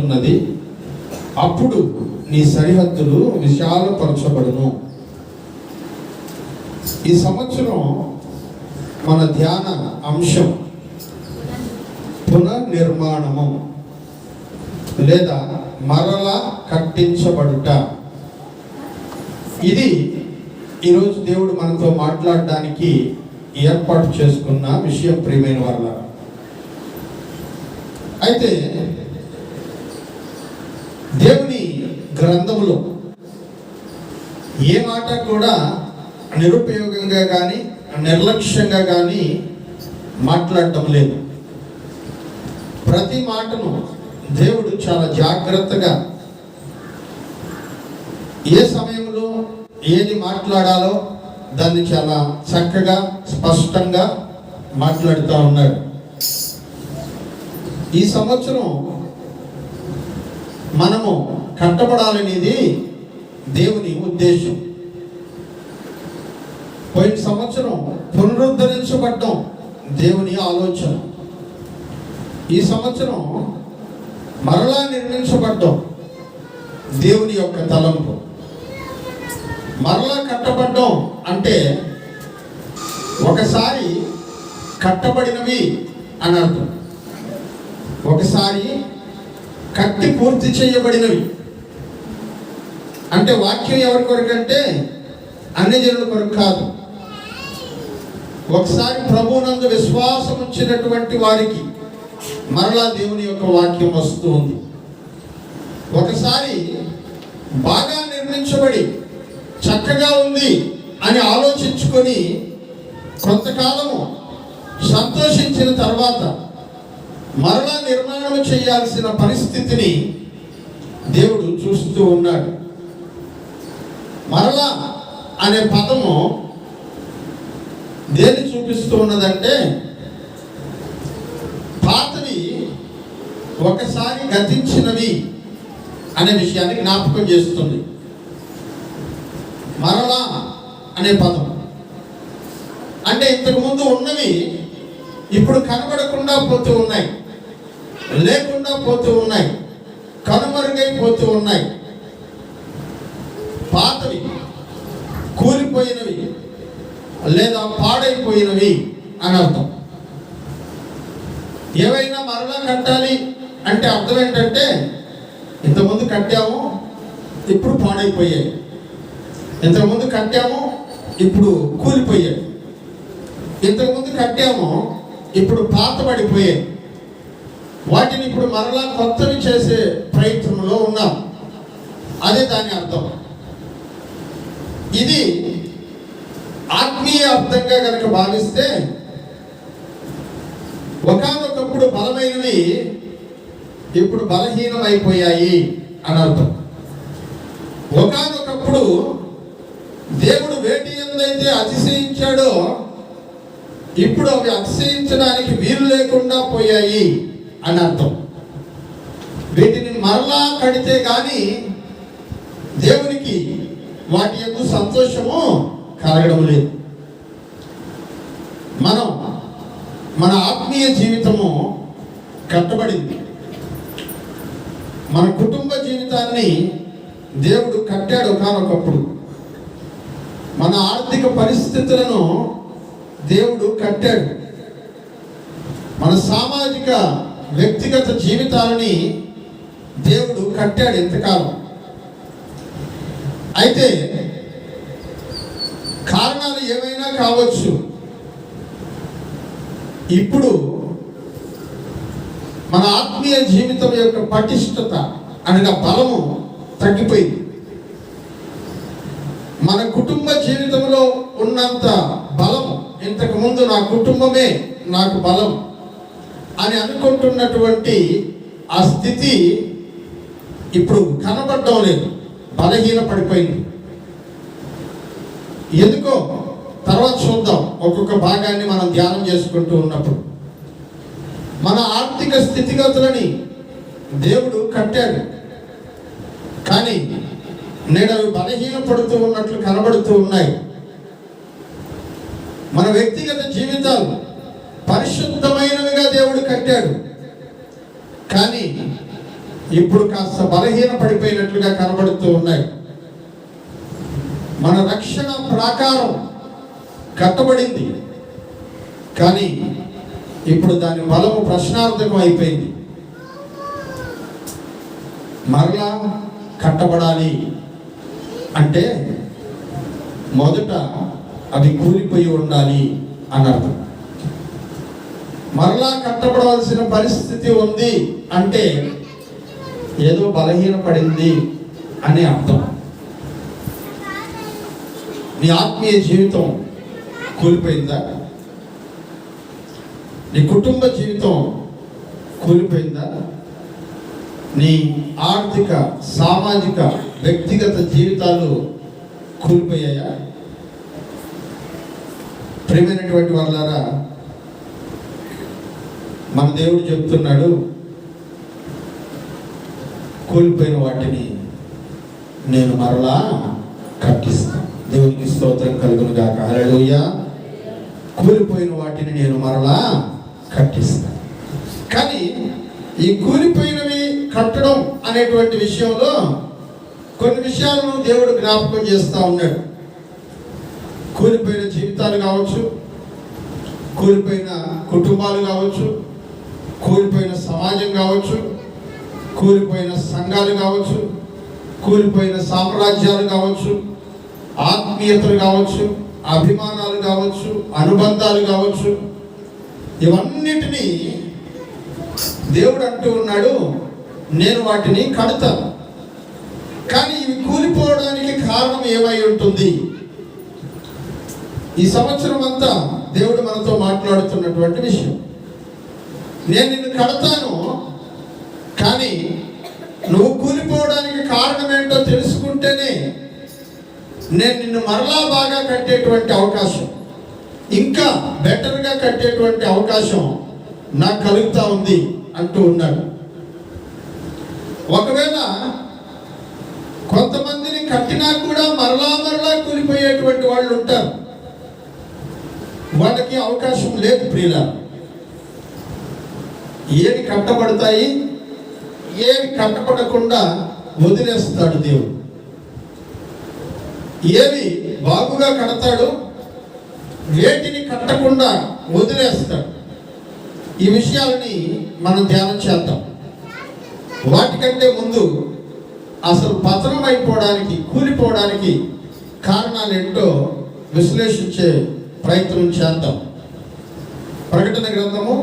ఉన్నది, అప్పుడు నీ సరిహద్దులు విశాలపరచబడును. ఈ సంవత్సరం మన ధ్యాన అంశం పునర్నిర్మాణము లేదా మరలా కట్టించబడుట. ఇది ఈరోజు దేవుడు మనతో మాట్లాడడానికి ఏర్పాటు చేసుకున్న విషయం. ప్రియమైన వాళ్ళ, అయితే దేవుని గ్రంథములో ఏ మాట కూడా నిరుపయోగంగా కానీ నిర్లక్ష్యంగా కానీ మాట్లాడటం లేదు. ప్రతి మాటను దేవుడు చాలా జాగ్రత్తగా ఏ సమయంలో ఏది మాట్లాడాలో దాన్ని చాలా చక్కగా స్పష్టంగా మాట్లాడుతూ ఉన్నాడు. ఈ సంవత్సరం మనము కట్టబడాలనేది దేవుని ఉద్దేశం. పోయిన సంవత్సరం పునరుద్ధరించబడ్డం దేవుని ఆలోచన. ఈ సంవత్సరం మరలా నిర్మించబడ్డం దేవుని యొక్క తలంపు. మరలా కట్టబడ్డం అంటే ఒకసారి కట్టబడినవి అని అర్థం. ఒకసారి కట్టి పూర్తి చేయబడినవి అంటే వాక్యం ఎవరి కొరకంటే అన్ని జనుల కొరకు కాదు. ఒకసారి ప్రభువునందు విశ్వాసం ఉంచినటువంటి వారికి మరలా దేవుని యొక్క వాక్యం వస్తూ ఉంది. ఒకసారి బాగా నిర్మించబడి చక్కగా ఉంది అని ఆలోచించుకొని కొంతకాలము సంతోషించిన తర్వాత మరలా నిర్మాణం చేయాల్సిన పరిస్థితిని దేవుడు చూస్తూ ఉన్నాడు. మరలా అనే పదము దేన్ని చూపిస్తూ ఉన్నదంటే పాతవి ఒకసారి గతించినవి అనే విషయాన్ని జ్ఞాపకం చేస్తుంది. మరలా అనే పదం అంటే ఇంతకుముందు ఉన్నవి ఇప్పుడు కనబడకుండా పోతూ ఉన్నాయి, లేకుండా పోతూ ఉన్నాయి, కనుమరుగైపోతూ ఉన్నాయి. పాతవి, కూలిపోయినవి లేదా పాడైపోయినవి అని అర్థం. ఏవైనా మరలా కట్టాలి అంటే అర్థం ఏంటంటే ఇంతకుముందు కట్టాము ఇప్పుడు పాడైపోయాయి, ఇంతకుముందు కట్టాము ఇప్పుడు కూలిపోయాయి, ఇంతకుముందు కట్టాము ఇప్పుడు పాతబడిపోయాయి. వాటిని ఇప్పుడు మరలా కొత్తవి చేసే ప్రయత్నంలో ఉన్నాం. అదే దాని అర్థం. ఇది ఆత్మీయ అర్థంగా కనుక భావిస్తే ఒకానొకప్పుడు బలమైనవి ఇప్పుడు బలహీనమైపోయాయి అని అర్థం. ఒకానొకప్పుడు దేవుడు వేటి ఎందైతే అతిశయించాడో ఇప్పుడు అవి అతిశయించడానికి వీలు లేకుండా పోయాయి అని అర్థం. వీటిని మరలా కడితే కానీ దేవునికి వాటి యొక్క సంతోషము కలగడం లేదు. మనం మన ఆత్మీయ జీవితము కట్టబడింది. మన కుటుంబ జీవితాన్ని దేవుడు కట్టాడు ఒకానొకప్పుడు. మన ఆర్థిక పరిస్థితులను దేవుడు కట్టాడు. మన సామాజిక వ్యక్తిగత జీవితాలని దేవుడు కట్టాడు ఎంతకాలం. అయితే కారణాలు ఏమైనా కావచ్చు, ఇప్పుడు మన ఆత్మీయ జీవితం యొక్క పటిష్టత అనగా బలము తగ్గిపోయింది. మన కుటుంబ జీవితంలో ఉన్నంత బలం ఇంతకు ముందు నా కుటుంబమే నాకు బలం అని అనుకుంటున్నటువంటి ఆ స్థితి ఇప్పుడు కనబడడం లేదు, బలహీన పడిపోయింది. ఎందుకో తర్వాత చూద్దాం. ఒక్కొక్క భాగాన్ని మనం ధ్యానం చేసుకుంటూ ఉన్నప్పుడు మన ఆర్థిక స్థితిగతులని దేవుడు కట్టాడు, కానీ నేడు అవి బలహీన పడుతూ ఉన్నట్లు కనబడుతూ ఉన్నాయి. మన వ్యక్తిగత జీవితాలు పరిశుద్ధమైనవిగా దేవుడు కట్టాడు, కానీ ఇప్పుడు కాస్త బలహీన పడిపోయినట్లుగా కనబడుతూ ఉన్నాయి. మన రక్షణ ప్రాకారం కట్టబడింది, కానీ ఇప్పుడు దాని బలము ప్రశ్నార్థకం అయిపోయింది. మరలా కట్టబడాలి అంటే మొదట అవి కూలిపోయి ఉండాలి అని అర్థం. మరలా కట్టబడవలసిన పరిస్థితి ఉంది అంటే ఏదో బలహీనపడింది అని అర్థం. నీ ఆత్మీయ జీవితం కూలిపోయిందా? నీ కుటుంబ జీవితం కూలిపోయిందా? నీ ఆర్థిక, సామాజిక, వ్యక్తిగత జీవితాలు కూలిపోయాయా? ప్రియమైనటువంటి వాళ్ళారా, మన దేవుడు చెప్తున్నాడు, కూలిపోయిన వాటిని నేను మరలా కట్టిస్తాను. దేవునికి స్తోత్రం కలుగును గాక. హల్లెలూయా. కూలిపోయిన వాటిని నేను మరలా కట్టిస్తాను. కానీ ఈ కూలిపోయినవి కట్టడం అనేటువంటి విషయంలో కొన్ని విషయాలను దేవుడు జ్ఞాపకం చేస్తూ ఉన్నాడు. కూలిపోయిన జీవితాలు కావచ్చు, కూలిపోయిన కుటుంబాలు కావచ్చు, కూలిపోయిన సమాజం కావచ్చు, కూలిపోయిన సంఘాలు కావచ్చు, కూలిపోయిన సామ్రాజ్యాలు కావచ్చు, ఆత్మీయతలు కావచ్చు, అభిమానాలు కావచ్చు, అనుబంధాలు కావచ్చు, ఇవన్నిటినీ దేవుడు అంటూ ఉన్నాడు, నేను వాటిని కడతాను. కానీ ఇవి కూలిపోవడానికి కారణం ఏమై ఉంటుంది? ఈ సంవత్సరం అంతా దేవుడు మనతో మాట్లాడుతున్నటువంటి విషయం, నేను నిన్ను కడతాను, కానీ నువ్వు కూలిపోవడానికి కారణం ఏంటో తెలుసుకుంటేనే నేను నిన్ను మరలా బాగా కట్టేటువంటి అవకాశం, ఇంకా బెటర్గా కట్టేటువంటి అవకాశం నాకు కలుగుతూ ఉంది అంటూ ఉన్నాడు. ఒకవేళ కొంతమందిని కట్టినా కూడా మరలా కూలిపోయేటువంటి వాళ్ళు ఉంటారు. వాళ్ళకి అవకాశం లేదు ప్రియుల. ఏవి కట్టబడతాయి, ఏవి కట్టబడకుండా వదిలేస్తాడు దేవుడు. ఏవి బాగుగా కడతాడు, వేటిని కట్టకుండా వదిలేస్తాడు. ఈ విషయాలని మనం ధ్యానం చేద్దాం. వాటికంటే ముందు అసలు పతనం అయిపోవడానికి, కూలిపోవడానికి కారణాలు ఏంటో విశ్లేషించే ప్రయత్నం చేద్దాం. ప్రకటన గ్రంథము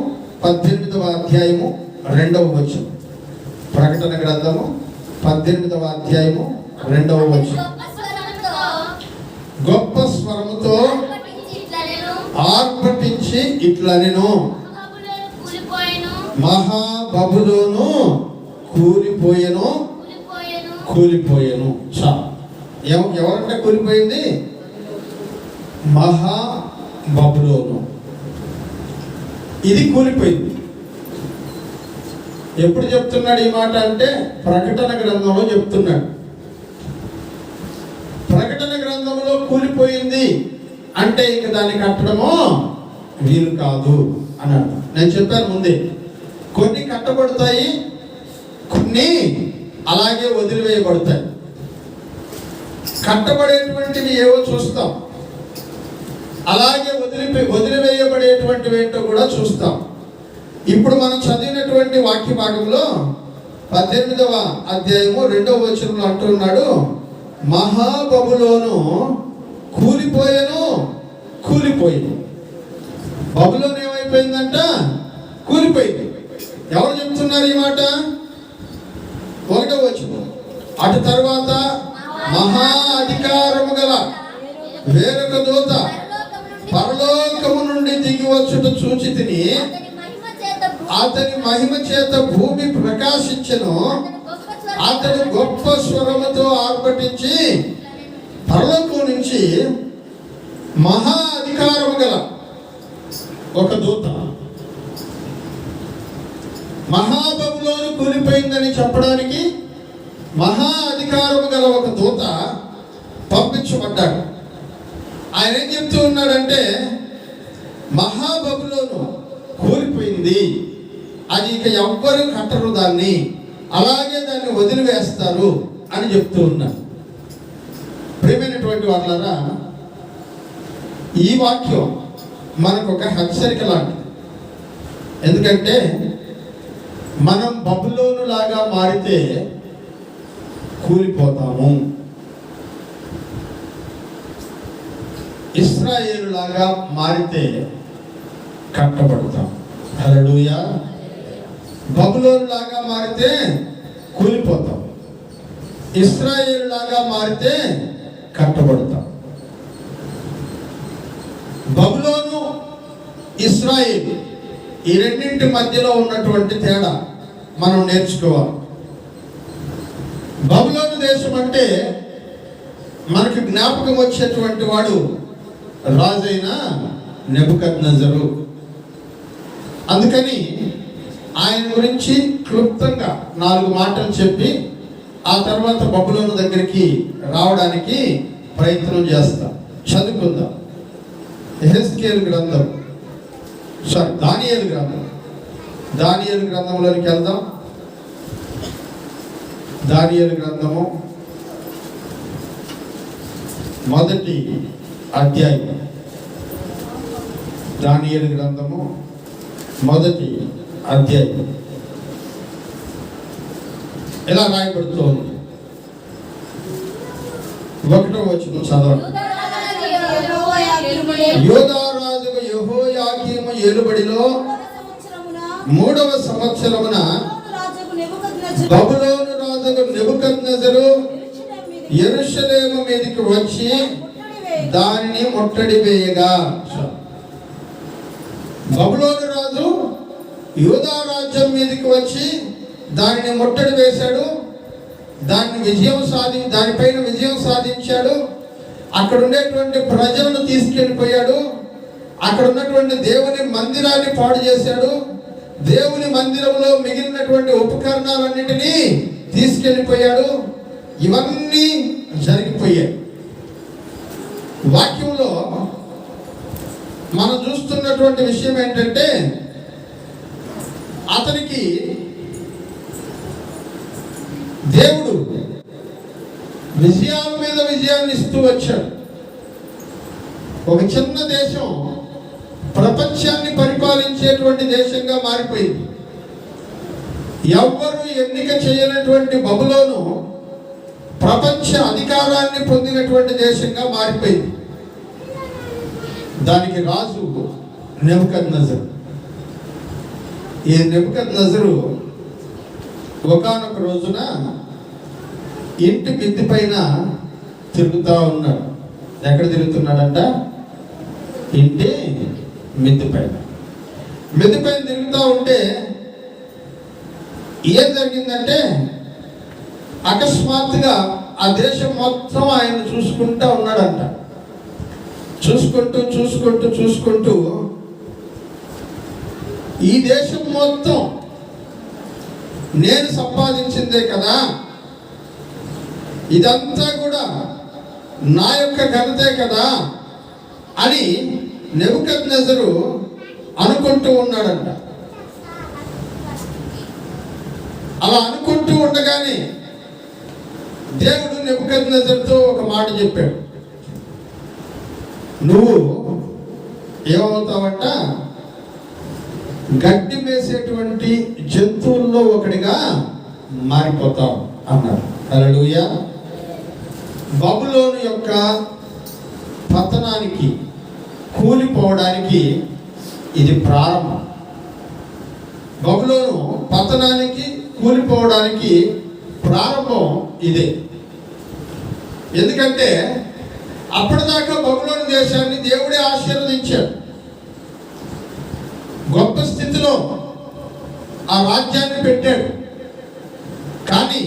18వ అధ్యాయము 2వ వచనం. ప్రకటన గ్రంథము 18వ అధ్యాయము 2వ వచనం. గొప్ప స్వరముతో ఆర్భటించి ఇట్లనెను, మహాబబులోను కూలిపోయెను. ఎవరంటే కూలిపోయింది? మహాబబులోను. ఇది కూలిపోయింది. ఎప్పుడు చెప్తున్నాడు ఈ మాట అంటే ప్రకటన గ్రంథంలో చెప్తున్నాడు. ప్రకటన గ్రంథంలో కూలిపోయింది అంటే ఇంక దాన్ని కట్టడమో వీలు కాదు అన్నాడు. నేను చెప్పాను ముందే, కొన్ని కట్టబడతాయి, కొన్ని అలాగే వదిలివేయబడతాయి. కట్టబడేటువంటివి ఏవో చూస్తాం, అలాగే వదిలివేయబడేటువంటివి ఏంటో కూడా చూస్తాం. ఇప్పుడు మనం చదివినటువంటి వాక్య భాగంలో 18వ అధ్యాయము 2వ వచనంలో అంటున్నాడు, మహాబబులోను కూలిపోయెను. బబులోను ఏమైపోయిందంట? కూలిపోయింది. ఎవరు చెప్తున్నారు ఈ మాట? 1వ వచనం. అటు తర్వాత మహా అధికారము గల వేరొక దూత పరలోకము నుండి దిగి వచ్చుట చూచితిని, అతని మహిమ చేత భూమి ప్రకాశించెను. అతడు గొప్ప స్వరముతో ఆర్భటించి పరలోకం నుంచి మహా అధికారము గల ఒక దూత, మహాబబులోను కూలిపోయిందని చెప్పడానికి మహా అధికారము గల ఒక దూత పంపించబడ్డాడు. ఆయన ఏం చెప్తూ ఉన్నాడంటే, మహాబబులోను కూలిపోయింది, అది ఇక ఎవ్వరు కట్టరు దాన్ని అలాగే దాన్ని వదిలివేస్తారు అని చెప్తూ ఉన్నారు. ప్రియమైనటువంటి వాళ్ళారా, ఈ వాక్యం మనకు ఒక హెచ్చరిక లాంటిది. ఎందుకంటే మనం బబులోను లాగా మారితే కూలిపోతాము, ఇశ్రాయేలు లాగా మారితే కట్టబడతాం. హల్లెలూయా. బబులోను లాగా మారితే కూలిపోతాం, ఇశ్రాయేలు లాగా మారితే కట్టబడతాం. బబులోను, ఇశ్రాయేలు ఈ రెండింటి మధ్యలో ఉన్నటువంటి తేడా మనం నేర్చుకోవాలి. బబులోను దేశం అంటే మనకు జ్ఞాపకం వచ్చేటువంటి వాడు రాజైన నెబుకద్నెజరు. అందుకని ఆయన గురించి క్లుప్తంగా 4 మాటలు చెప్పి ఆ తర్వాత బబులోను దగ్గరికి రావడానికి ప్రయత్నం చేస్తాం. చదువుకుందాం. యెహెజ్కేలు గ్రంథం, దానియేలు గ్రంథం, దానియేలు గ్రంథంలోనికి వెళ్దాం. దానియేలు గ్రంథము 1వ అధ్యాయం. దానియేలు గ్రంథము 1వ అధ్యాయం ఎలా రాయబడుతోంది? 1వ వచనం చదవండి. యూదా రాజు యెహోయాకీము ఏలుబడిలో 3వ సంవత్సరమున బబులోను రాజు నెబుకద్నెజరు యెరూషలేము మీదకి వచ్చి దానిని ముట్టడి వేయగా. బబులోను రాజు యూదా రాజ్యం మీదకి వచ్చి దానిని ముట్టడి వేశాడు. దానిపైన విజయం సాధించాడు. అక్కడ ఉండేటువంటి ప్రజలను తీసుకెళ్ళిపోయాడు. అక్కడ ఉన్నటువంటి దేవుని మందిరాన్ని పాడు చేశాడు. దేవుని మందిరంలో మిగిలినటువంటి ఉపకరణాలన్నిటినీ తీసుకెళ్ళిపోయాడు. ఇవన్నీ జరిగిపోయాయి. వాక్యంలో మనం చూస్తున్నటువంటి విషయం ఏంటంటే, అతనికి దేవుడు విజయాల మీద విజయాన్ని ఇస్తూ వచ్చాడు. ఒక చిన్న దేశం ప్రపంచాన్ని పరిపాలించేటువంటి దేశంగా మారిపోయింది. ఎవ్వరూ ఎన్నిక చేయనటువంటి బబులోను ప్రపంచ అధికారాన్ని పొందినటువంటి దేశంగా మారిపోయింది. దానికి రాజు నెబుకద్నెజరు. ఈ నెబుకద్నెజరు ఒకానొక రోజున ఇంటి మిద్దె పైన తిరుగుతూ ఉన్నాడు. ఎక్కడ తిరుగుతున్నాడంట? ఇంటి మిద్దె పైన తిరుగుతూ ఉంటే ఏం జరిగిందంటే, అకస్మాత్తుగా ఆ దేశం మొత్తం ఆయన చూసుకుంటూ ఉన్నాడంట. చూసుకుంటూ ఈ దేశం మొత్తం నేను సంపాదించిందే కదా, ఇదంతా కూడా నా యొక్క ఘనతే కదా అని నెబుకద్నెజరు అనుకుంటూ ఉన్నాడంట. అలా అనుకుంటూ ఉండగానే దేవుడు నెబుకద్నెజరుతో ఒక మాట చెప్పాడు. నువ్వు ఏమవుతావంట? గడ్డి మేసేటువంటి జంతువుల్లో ఒకటిగా మారిపోతావు అన్నాడు. హల్లెలూయా. బబులోను యొక్క పతనానికి, కూలిపోవడానికి ఇది ప్రారంభం. బబులోను పతనానికి, కూలిపోవడానికి ప్రారంభం ఇదే. ఎందుకంటే అప్పటిదాకా బబులోను దేశాన్ని దేవుడే ఆశీర్వదించాడు. గొప్ప స్థితిలో ఆ రాజ్యాన్ని పెట్టాడు. కానీ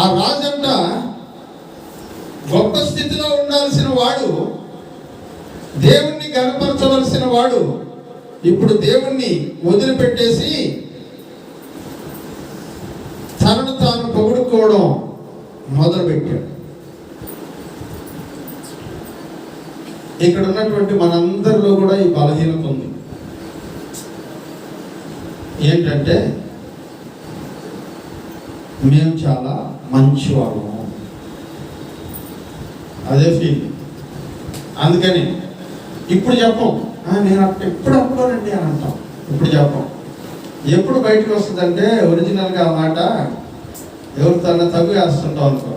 ఆ రాజంట గొప్ప స్థితిలో ఉండాల్సిన వాడు, దేవుణ్ణి గణపరచవలసిన వాడు, ఇప్పుడు దేవుణ్ణి వదిలిపెట్టేసి తనను తాను పొగుడుకోవడం మొదలుపెట్టాడు. ఇక్కడ ఉన్నటువంటి మనందరిలో కూడా ఈ బలహీనత ఉంది. ఏంటంటే మేము చాలా మంచివాళ్ళము, అదే ఫీల్. అందుకని ఇప్పుడు చెప్పం, నేను ఎప్పుడు అనుకోనండి అని అంటాం. ఇప్పుడు చెప్పం. ఎప్పుడు బయటకు వస్తుందంటే ఒరిజినల్గా ఆ మాట ఎవరితో తగ్గు వేస్తుంటావు అనుకో,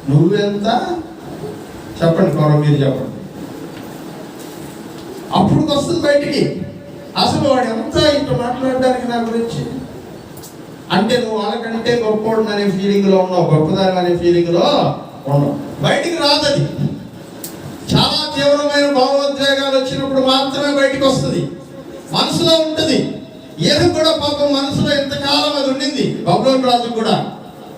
నువ్వెంత చెప్పండి, మీరు చెప్పండి, అప్పుడు వస్తుంది బయటికి. అసలు వాడు ఎంత ఇంత మాట్లాడడానికి నా గురించి అంటే నువ్వు వాళ్ళకంటే గొప్పవాడు అనే ఫీలింగ్లో ఉన్నావు, గొప్పదాని అనే ఫీలింగ్లో ఉన్నావు. బయటికి రాదది. చాలా తీవ్రమైన భావోద్వేగాలు వచ్చినప్పుడు మాత్రమే బయటికి వస్తుంది. మనసులో ఉంటుంది. ఏదో కూడా పాపం మనసులో ఎంతకాలం అది ఉండింది. బబులోను రాజు కూడా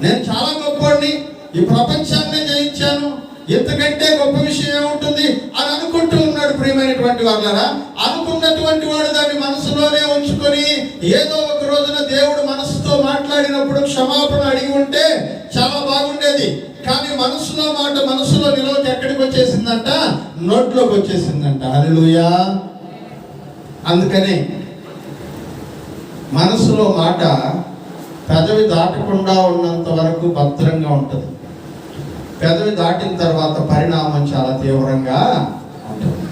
నేను చాలా గొప్పవాడిని, ఈ ప్రపంచాన్ని జయించాను, ఎంతకంటే గొప్ప విషయం ఏముంటుంది అని అనుకుంటూ ఉన్నాడు. ప్రియమైనటువంటి వాళ్ళరా, అనుకున్నటువంటి వాడు దాన్ని మనసులోనే ఉంచుకొని ఏదో ఒక రోజున దేవుడు మనసుతో మాట్లాడినప్పుడు క్షమాపణ అడిగి ఉంటే చాలా బాగుండేది. కానీ మనసులో మాట మనసులో నిలవకి ఎక్కడికి వచ్చేసిందంట? నోట్లోకి వచ్చేసిందంట. హల్లెలూయా. అందుకనే మనసులో మాట పెదవి దాటకుండా ఉన్నంత వరకు భద్రంగా ఉంటుంది. పెదవి దాటిన తర్వాత పరిణామం చాలా తీవ్రంగా ఉంటుంది.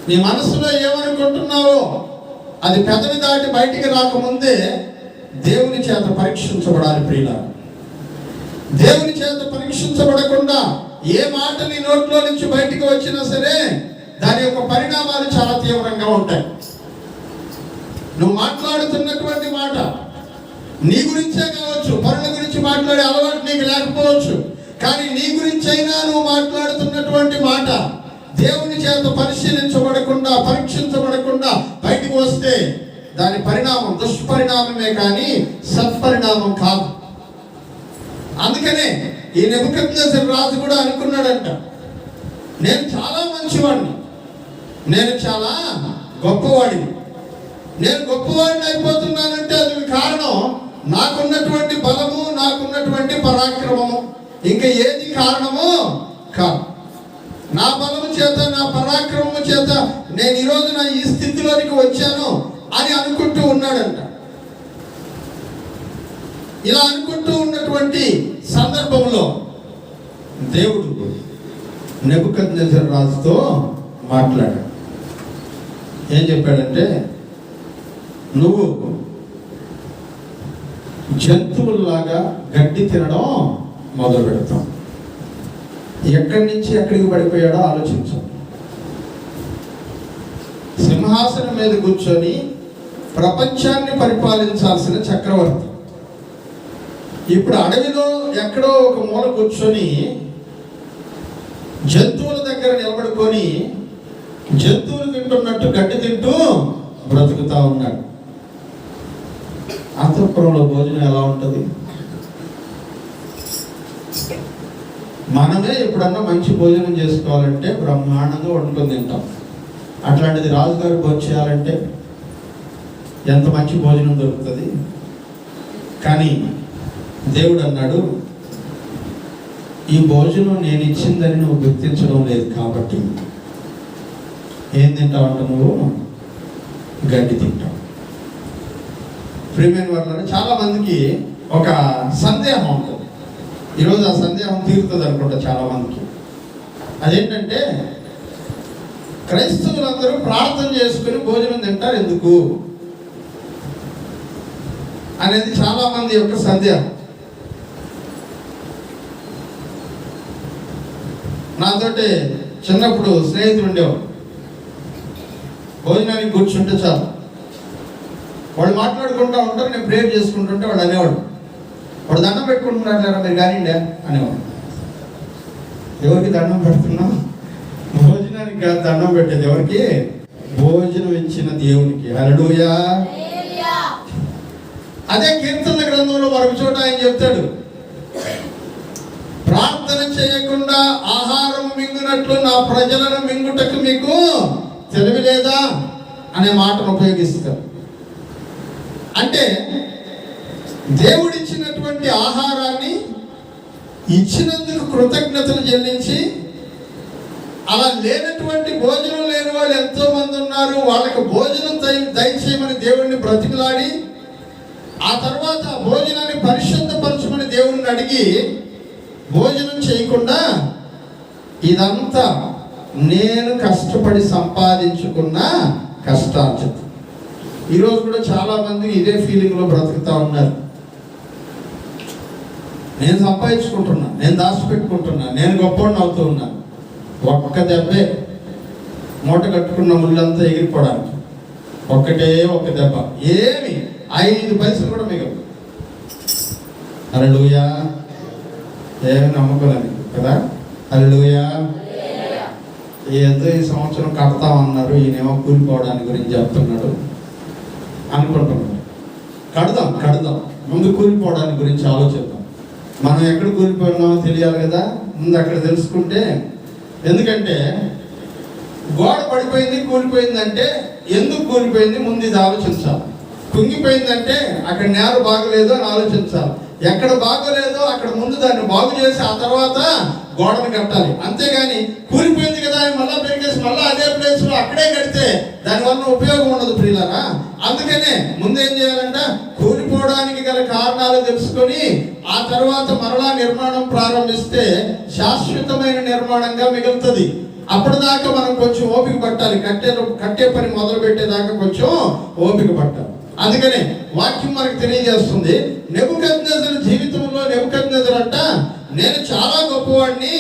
నీ మనసులో ఏమనుకుంటున్నావో అది పెదవి దాటి బయటికి రాకముందే దేవుని చేత పరీక్షించబడాలి. ప్రియులారా, దేవుని చేత పరీక్షించబడకుండా ఏ మాట నీ నోట్లో నుంచి బయటికి వచ్చినా సరే దాని యొక్క పరిణామాలు చాలా తీవ్రంగా ఉంటాయి. నువ్వు మాట్లాడుతున్నటువంటి మాట నీ గురించే కావచ్చు, పరుల గురించి మాట్లాడే అలవాటు నీకు లేకపోవచ్చు, కానీ నీ గురించి అయినా నువ్వు మాట్లాడుతున్నటువంటి మాట దేవుని చేత పరిశీలించబడకుండా పరీక్షించబడకుండా బయటికి వస్తే దాని పరిణామం దుష్పరిణామమే కానీ సత్పరిణామం కాదు. అందుకనే ఈ నెబుకద్నెజరు రాజు కూడా అనుకున్నాడంట, నేను చాలా మంచివాడిని, నేను చాలా గొప్పవాడిని, నేను గొప్పవాడిని అయిపోతున్నానంటే అది కారణం నాకున్నటువంటి బలము, నాకున్నటువంటి పరాక్రమము, ఇంకా ఏది కారణమో కాదు. నా బలము చేత, నా పరాక్రమము చేత నేను ఈరోజు నా ఈ స్థితిలోనికి వచ్చాను అని అనుకుంటూ ఉన్నాడంట. ఇలా అనుకుంటూ ఉన్నటువంటి సందర్భంలో దేవుడు నెబుకద్నెజరు రాజుతో మాట్లాడాడు. ఏం చెప్పాడంటే, నువ్వు జంతువుల్లాగా గడ్డి తినడం మొదలు పెడతాం. ఎక్కడి నుంచి ఎక్కడికి పడిపోయాడో ఆలోచించు. సింహాసనం మీద కూర్చొని ప్రపంచాన్ని పరిపాలించాల్సిన చక్రవర్తి ఇప్పుడు అడవిలో ఎక్కడో ఒక మూల కూర్చొని జంతువుల దగ్గర నిలబడుకొని జంతువులు తింటున్నట్టు గడ్డి తింటూ బ్రతుకుతా ఉన్నాడు. అంతఃపురంలో భోజనం ఎలా ఉంటుంది? మనమే ఎప్పుడన్నా మంచి భోజనం చేసుకోవాలంటే బ్రహ్మాండంగా వండుకొని తింటాం. అట్లాంటిది రాజుగారు భోజనం చేయాలంటే ఎంత మంచి భోజనం దొరుకుతుంది. కానీ దేవుడు అన్నాడు, ఈ భోజనం నేను ఇచ్చిందని నువ్వు గుర్తించడం లేదు కాబట్టి ఏం తింటావంట? నువ్వు గడ్డి తింటావు. ప్రియమైన వాళ్ళని చాలా మందికి ఒక సందేహం ఉంటుంది. ఈరోజు ఆ సందేహం తీరుతుంది అనుకుంటా చాలా మందికి. అదేంటంటే, క్రైస్తవులందరూ ప్రార్థన చేసుకుని భోజనం తింటారు ఎందుకు అనేది చాలా మంది యొక్క సందేహం. నాతోటి చిన్నప్పుడు స్నేహితులు ఉండేవాడు. భోజనానికి కూర్చుంటే చాలు వాళ్ళు మాట్లాడుకుంటూ ఉంటారు, నేను ప్రేయర్ చేసుకుంటుంటే వాడు అనేవాడు, వాడు దండం పెట్టుకుంటున్నాడు లేదా మీరు కానిండే అనేవాడు. ఎవరికి దండం పెడుతున్నాం? భోజనానికి కాదు దండం పెట్టేది. ఎవరికి? భోజనం ఇచ్చిన దేవునికి. హల్లెలూయా. అదే కీర్తన గ్రంథంలో మరొక చోట ఆయన చెప్తాడు, ప్రార్థన చేయకుండా ఆహారం మింగునట్లు నా ప్రజలను మింగుటకు మీకు తెలివి లేదా అనే మాటను ఉపయోగిస్తారు. అంటే దేవుడిచ్చినటువంటి ఆహారాన్ని ఇచ్చినందుకు కృతజ్ఞతలు చెల్లించి, అలా లేనటువంటి భోజనం లేని వాళ్ళు ఎంతో మంది ఉన్నారు, వాళ్ళకి భోజనం దయచేయమని దేవుడిని బ్రతిమలాడి, ఆ తర్వాత భోజనాన్ని పరిశుద్ధపరచమని దేవుడిని అడిగి భోజనం చేయకుండా ఇదంతా నేను కష్టపడి సంపాదించుకున్న కష్టార్జితం. ఈరోజు కూడా చాలా మంది ఇదే ఫీలింగ్లో బ్రతుకుతా ఉన్నారు. నేను సంపాదించుకుంటున్నా, నేను దాచిపెట్టుకుంటున్నా, నేను గొప్పవాడిని అవుతూ ఉన్నాను. ఒక్క దెబ్బే మూట కట్టుకున్న ముళ్ళంతా ఎగిరిపోవడానికి ఒక్కటే ఒక్క దెబ్బ, ఏమి 5 పైసలు కూడా మిగలదు. హల్లెలూయా, ఏమి నమ్మకం కదా. హల్లెలూయా. ఏదో ఈ సంవత్సరం కడతామన్నారు, ఈయనేమో కూలిపోవడానికి గురించి చెప్తున్నాడు అనుకుంటున్నాడు. కడదాం, ముందు కూలిపోవడానికి గురించి ఆలోచిద్దాం. మనం ఎక్కడ కూలిపోయినామో తెలియాలి కదా, ముందు అక్కడ తెలుసుకుంటే. ఎందుకంటే గోడ పడిపోయింది, కూలిపోయిందంటే ఎందుకు కూలిపోయింది ముందు ఇది ఆలోచించాలి. కుంగిపోయిందంటే అక్కడ నేల బాగలేదు అని ఆలోచించాలి. ఎక్కడ బాగోలేదో అక్కడ ముందు దాన్ని బాగు చేసి ఆ తర్వాత గోడను కట్టాలి. అంతేగాని కూలిపోయింది కదా అని మళ్ళా పెరిగేసి మళ్ళీ అదే ప్లేస్లో అక్కడే కడితే దానివల్ల ఉపయోగం ఉండదు ప్రియులారా. అందుకనే ముందేం చేయాలంట, కూలిపోవడానికి గల కారణాలు తెలుసుకొని ఆ తర్వాత మరలా నిర్మాణం ప్రారంభిస్తే శాశ్వతమైన నిర్మాణంగా మిగులుతుంది. అప్పటిదాకా మనం కొంచెం ఓపిక పట్టాలి. కట్టే పని మొదలు పెట్టేదాకా కొంచెం ఓపిక పట్టాలి. అందుకనే వాక్యం మనకు తెలియజేస్తుంది, నెబుకద్నెజరు జీవితంలో నెబుకద్నెజరు అంట, నేను చాలా గొప్పవాడిని,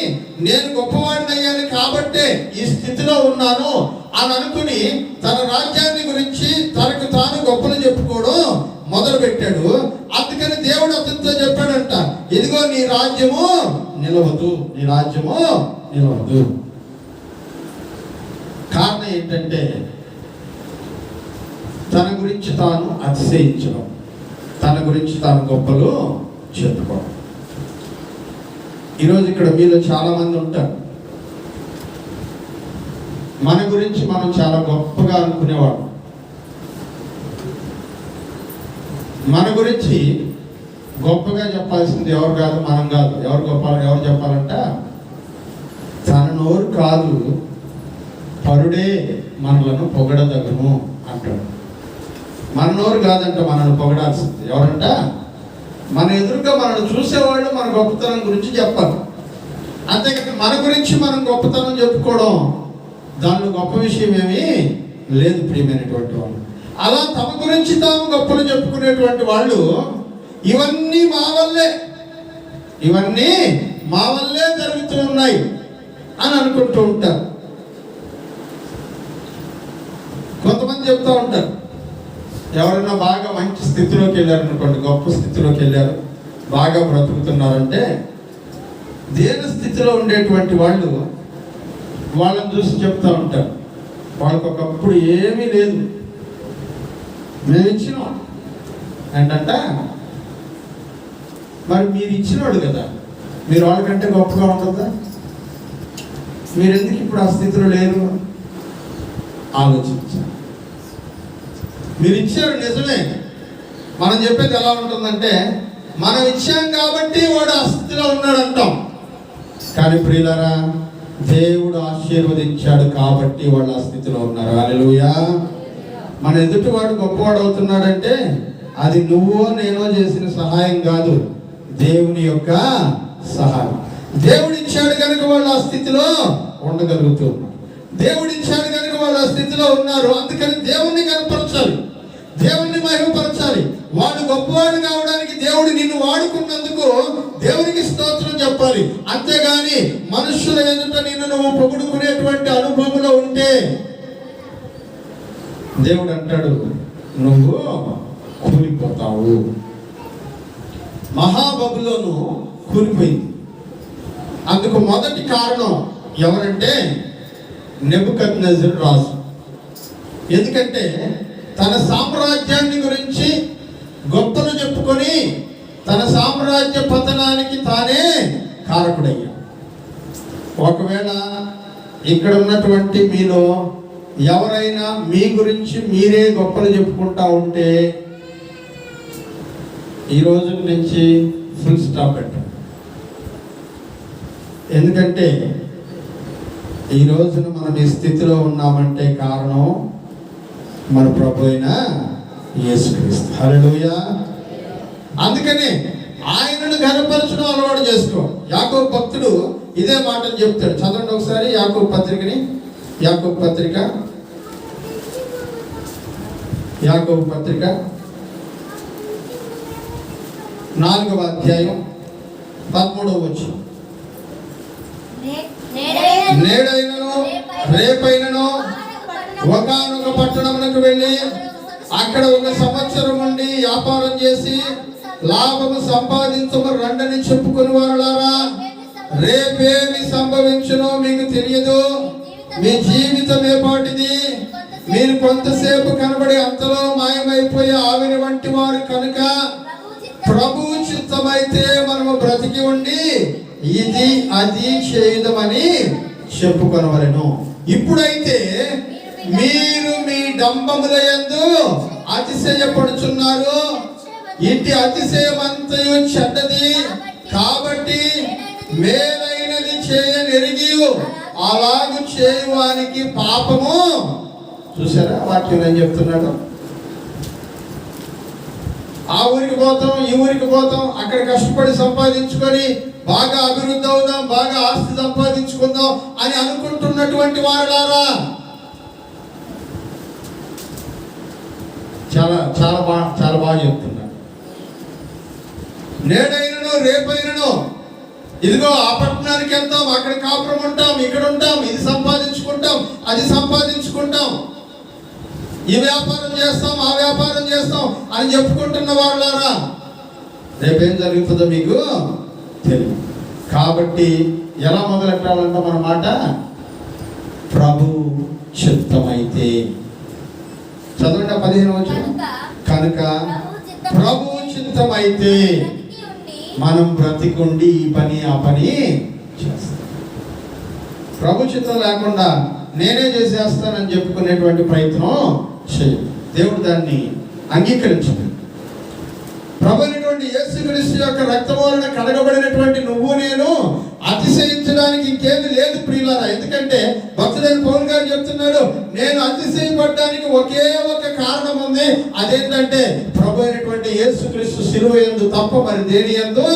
నేను గొప్పవాడిని అయ్యాను కాబట్టే ఈ స్థితిలో ఉన్నాను అని అనుకుని తన రాజ్యాన్ని గురించి తనకు తాను గొప్పలు చెప్పుకోవడం మొదలు పెట్టాడు. అందుకని దేవుడు అతనితో చెప్పాడంట, ఇదిగో నీ రాజ్యము నిలవదు, నీ రాజ్యము నిలవదు. కారణం ఏంటంటే తన గురించి తాను అతిశయించడం, తన గురించి తాను గొప్పలు చెప్పుకోవడం. ఈరోజు ఇక్కడ మీలో చాలా మంది ఉంటారు, మన గురించి మనం చాలా గొప్పగా అనుకునేవాడు. మన గురించి గొప్పగా చెప్పాల్సింది ఎవరు కాదు, మనం కాదు. ఎవరు చెప్పాలంట, తన నోరు కాదు పరుడే మనలను పొగడదగను అంటాడు. మన నోరు కాదంట మనల్ని పొగడాల్సింది. ఎవరంట, మన ఎదురుగా మనల్ని చూసేవాళ్ళు మన గొప్పతనం గురించి చెప్పాలి. అంతేకాదు మన గురించి మనం గొప్పతనం చెప్పుకోవడం దానిలో గొప్ప విషయం ఏమీ లేదు ప్రియమైనటువంటి వాళ్ళు. అలా తమ గురించి తాము గొప్పలు చెప్పుకునేటువంటి వాళ్ళు ఇవన్నీ మా వల్లే జరుగుతూ ఉన్నాయి అని అనుకుంటూ ఉంటారు. కొంతమంది చెప్తూ ఉంటారు, ఎవరైనా బాగా మంచి స్థితిలోకి వెళ్ళారనుకోండి, గొప్ప స్థితిలోకి వెళ్ళారు, బాగా బ్రతుకుతున్నారంటే దేన స్థితిలో ఉండేటువంటి వాళ్ళు వాళ్ళని చూసి చెప్తూ ఉంటారు, వాళ్ళకి ఒకప్పుడు ఏమీ లేదు, మేము ఇచ్చినాం ఏంటంట. మరి మీరు ఇచ్చినవాడు కదా, మీరు వాళ్ళకంటే గొప్పగా ఉండదా? మీరు ఎందుకు ఇప్పుడు ఆ స్థితిలో లేరు? ఆలోచించాలి. మీరు ఇచ్చారు నిజమే. మనం చెప్పేది ఎలా ఉంటుందంటే, మనం ఇచ్చాం కాబట్టి వాడు ఆ స్థితిలో ఉన్నాడు అంటాం. కానీ ప్రియులారా, దేవుడు ఆశీర్వదించాడు కాబట్టి వాళ్ళు ఆ స్థితిలో ఉన్నారు. హల్లెలూయా. మన ఎదుటివాడు గొప్పవాడు అవుతున్నాడంటే అది నువ్వో నేనో చేసిన సహాయం కాదు, దేవుని యొక్క సహాయం. దేవుడు ఇచ్చాడు కనుక వాళ్ళు ఆ స్థితిలో ఉండగలుగుతూ ఉన్నారు. దేవుడు ఇచ్చాడు కనుక వాళ్ళు ఆ స్థితిలో ఉన్నారు. అందుకని దేవుణ్ణి కనపరచాలి, దేవుణ్ణి మహిమపరచాలి. వాడు గొప్పవాడు కావడానికి దేవుడు నిన్ను వాడుకున్నందుకు దేవునికి స్తోత్రం చెప్పాలి. అంతేగాని మనుషుల ఎదుట నిన్ను నువ్వు పొగుడుకునేటువంటి అనుభవంలో ఉంటే దేవుడు అంటాడు, నువ్వు కూలిపోతావు. మహాబబులోను కూలిపోయింది. అందుకు మొదటి కారణం ఎవరంటే నెబుకద్నెజరు రాజు. ఎందుకంటే తన సామ్రాజ్యాన్ని గురించి గొప్పలు చెప్పుకొని తన సామ్రాజ్య పతనానికి తానే కారకుడయ్యాడు. ఒకవేళ ఇక్కడ ఉన్నటువంటి మీలో ఎవరైనా మీ గురించి మీరే గొప్పలు చెప్పుకుంటా ఉంటే ఈ రోజు నుంచి ఫుల్ స్టాప్ పెట్టండి. ఎందుకంటే ఈ రోజున మనం ఈ స్థితిలో ఉన్నామంటే కారణం మన ప్రభు అయిన యేసుక్రీస్తు. హల్లెలూయా. అందుకని ఆయనను ఘనపరచడం అలవాటు చేసుకో. యాకోబు భక్తుడు ఇదే మాటలు చెప్తాడు. చదవండి ఒకసారి యాకోబు పత్రికని. యాకోబు పత్రిక 4వ అధ్యాయం 13వ వచనం. నేడైనను రేపైనను ఒకానొక పట్టణమునకు వెళ్ళి అక్కడ 1 సంవత్సరం ఉండి వ్యాపారం చేసి లాభము సంపాదించము రండని చెప్పుకుని వారులారా, రేపేమి సంభవించునో మీకు తెలియదు. మీ జీవితం ఏపాటిది? మీరు కొంతసేపు కనబడి అంతలో మాయమైపోయే ఆవిరి వంటి వారు కనుక ప్రభు చిత్తమైతే మనము బ్రతికి ఉండి ఇది అది చేయుదమని చెప్పుకొనవలెను. ఇప్పుడైతే మీరు మీ డంబముల యందు అతిశయపడుచున్నారు. ఇంటి అతిశయమంతయు చెడ్డది, కాబట్టి మేలైనది చేయనెరిగి అలాగు చేయువానికి పాపము. చూసారా వాక్యం ఏం చెప్తున్నాడు? ఆ ఊరికి పోతాం, ఈ ఊరికి పోతాం, అక్కడ కష్టపడి సంపాదించుకొని బాగా అభివృద్ధి అవుదాం, బాగా ఆస్తి సంపాదించుకుందాం అని అనుకుంటున్నటువంటి వారులారా, చాలా చాలా బాగా చెప్తున్నాడు. నేడైనను రేపైనను ఇదిగో ఆ పట్టణానికి వెళ్తాం, అక్కడ కాపురం ఉంటాం, ఇక్కడ ఉంటాం, ఇది సంపాదించుకుంటాం, అది సంపాదించుకుంటాం, ఈ వ్యాపారం చేస్తాం, ఆ వ్యాపారం చేస్తాం అని చెప్పుకుంటున్న వాళ్ళారా, రేపేం జరుగుతుందో మీకు తెలియదు. కాబట్టి ఎలా మొదలెట్టాలంట మన మాట? ప్రభు చిత్తమైతే. చదవండి 15వ వచనం. కనుక ప్రభు చిత్తమైతే మనం బ్రతికుండి ఈ పని ఆ పని చేస్తాం. ప్రభు చిత్తం లేకుండా నేనే చేసేస్తానని చెప్పుకునేటువంటి ప్రయత్నం చేయండి. దేవుడు దాన్ని అంగీకరించదు. ప్రభు అయినటువంటి యేసుక్రీస్తు యొక్క రక్తం వలన కడగబడినటువంటి నువ్వు నేను అతిశయించడానికి ఇంకేది లేదు ప్రియులారా. ఎందుకంటే భక్తుడైన పౌలు గారు చెప్తున్నాడు, నేను అతిశయపడడానికి ఒకే ఒక కారణం ఉంది. అదేంటంటే ప్రభు అయినటువంటి యేసుక్రీస్తు శిలువ యందు తప్ప మరి దేని యందు